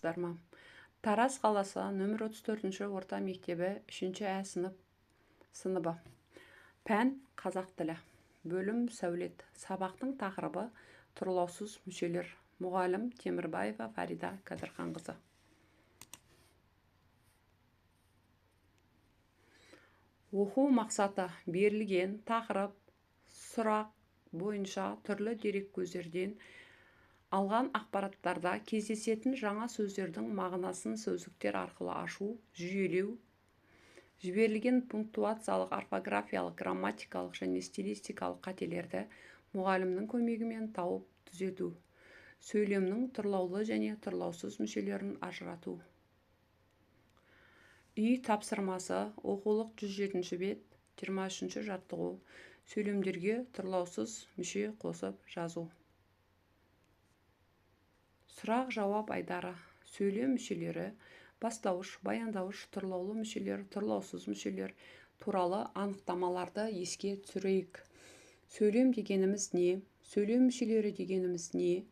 саламатсыздар ма? Тараз қаласы нөмір 34 орта мектебі 3-Ә сыныбы. Пән қазақ тілі. Бөлім сәулет. Сабақтың тақырыбы тұрлаусыз мүшелер. Мұғалім Темірбаева Фарида Кәдірханқызы. Оқу мақсаты берілген тақырып сұрақ бойынша түрлі дерек көздерден алған ақпараттарда кездесетін жаңа сөздердің мағынасын сөздіктер арқылы ашу, жүйелеу, жіберілген пунктуациялық, орфографиялық, грамматикалық және стилистикалық қателерді мұғалімнің көмегімен тауып түзету, сөйлемнің тұрлаулы және тұрлаусыз мүшелерін ажырату. Үй тапсырмасы, оқулық 107 бет, 23 жаттығу, сөйлемдерге тұрлаусыз мүше қосып жазу. Сұрақ-жауап айдары, сөйлем мүшелері, бастауыш, баяндауыш, тұрлаулы мүшелер, тұрлаусыз мүшелер туралы анықтамаларды еске түсірейік. Сөйлем дегеніміз не? Сөйлем мүшелері дегеніміз не?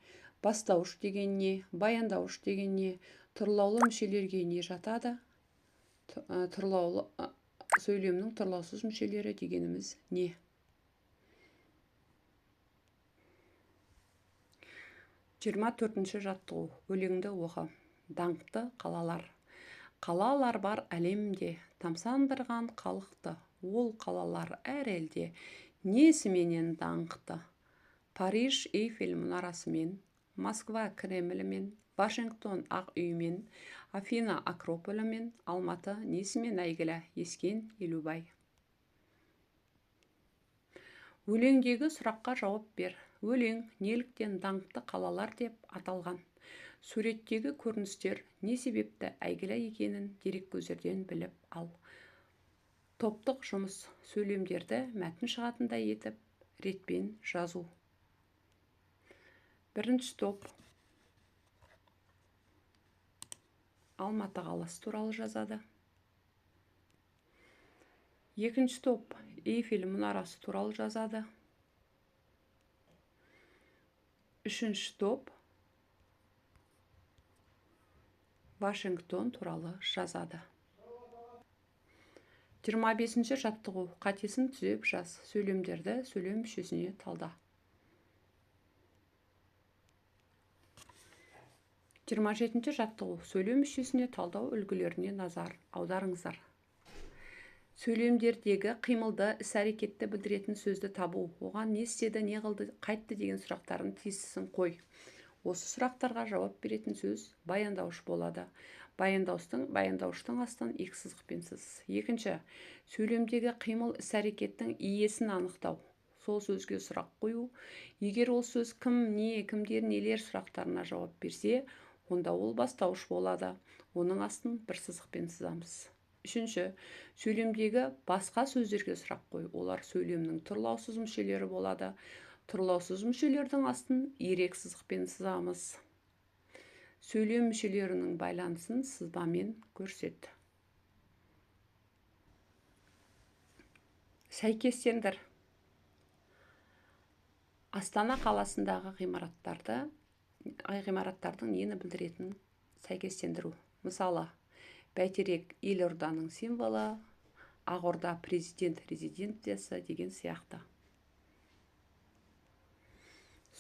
Бастауыш деген не? Баяндауыш деген не? Тұрлаулы мүшелерге не жатады? Сөйлемнің тұрлаусыз мүшелері дегеніміз не? Жиырма төртінші жаттығу. Өлеңді оқы. Даңқты қалалар. Қалалар бар әлемде, тамсандырған халықты. Ол қалалар әр елде несіменен даңқты. Париж Эйфель мұнарасымен, Москва Кремлімен, Вашингтон ақ үйімен, Афина Акрополімен, Алматы несімен әйгілі? Ескен Елубай. Өлеңдегі сұраққа жауап бер. Өлең неліктен даңқты қалалар деп аталған? Суреттегі көріністер не себепті әйгілі екенін дереккөздерден біліп ал. Топтық жұмыс. Сөйлемдерді мәтін шығатындай етіп ретпен жазу. Бірінші топ. Алматы қаласы туралы жазады. Екінші топ. Эйфель мұнарасы туралы жазады. Үшінші топ. Вашингтон туралы жазады. 25-ші жаттығу. Қатесін түзеп жаз. Сөйлемдерді сөйлем мүшесіне талда. 27-ші жаттығу. Сөйлем мүшесіне талдау үлгілеріне назар аударыңыздар. Сөйлемдердегі қимылды, іс-әрекетті білдіретін сөзді табу. Оған не істеді, не қылды, қайтты деген сұрақтарын тиісін қой. Осы сұрақтарға жауап беретін сөз баяндауыш болады. Баяндауыштың астын екі сызықпен сыз. Екінші, сөйлемдегі қимыл, іс-әрекеттің иесін анықтау. Сол сөзге сұрақ қою. Егер ол сөз кім, не, кімдер, нелер сұрақтарына жауап берсе, онда ол бастауыш болады. Оның астын бір сызықпен сызамыз. Үшінші, сөйлемдегі басқа сөздерге сұрақ қой. Олар сөйлемнің тұрлаусыз мүшелері болады. Тұрлаусыз мүшелердің астын ерек сызықпен сызамыз. Сөйлем мүшелерінің байланысын сызбамен көрсет. Сәйкестендір. Астана қаласындағы ғимараттардың нені білдіретін сәйкестендіру. Мысалы, бәйтерек елорданың символы, Ақорда президент резиденциясы деген сияқты.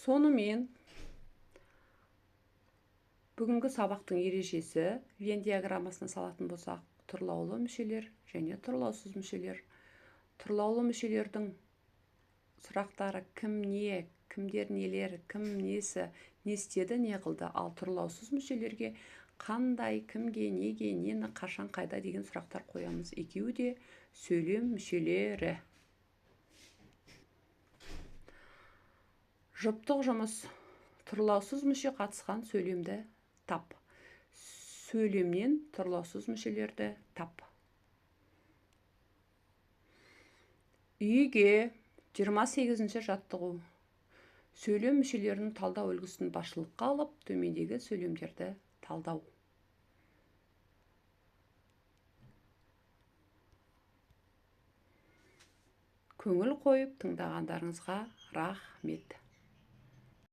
Сонымен, бүгінгі сабақтың ережесі Вен диаграммасына салатын болсақ, тұрлаулы мүшелер және тұрлаусыз мүшелер. Тұрлаулы мүшелердің сұрақтары кім, не, кімдер, нелер, кім, несі, не істеді, не қылды. Ал тұрлаусыз мүшелерге қандай, кімге, неге, нені, қашан, қайда деген сұрақтар қоямыз. Екеуі де сөйлем мүшелері. Жұптық жұмыс. Тұрлаусыз мүше қатысқан сөйлемді тап. Сөйлемнен тұрлаусыз мүшелерді тап. Үйге 28-ші жаттығу. Сөйлем мүшелерінің талдау үлгісін басшылыққа алып, төмендегі сөйлемдерді талдау. Көңіл қойып тыңдағандарыңызға рахмет.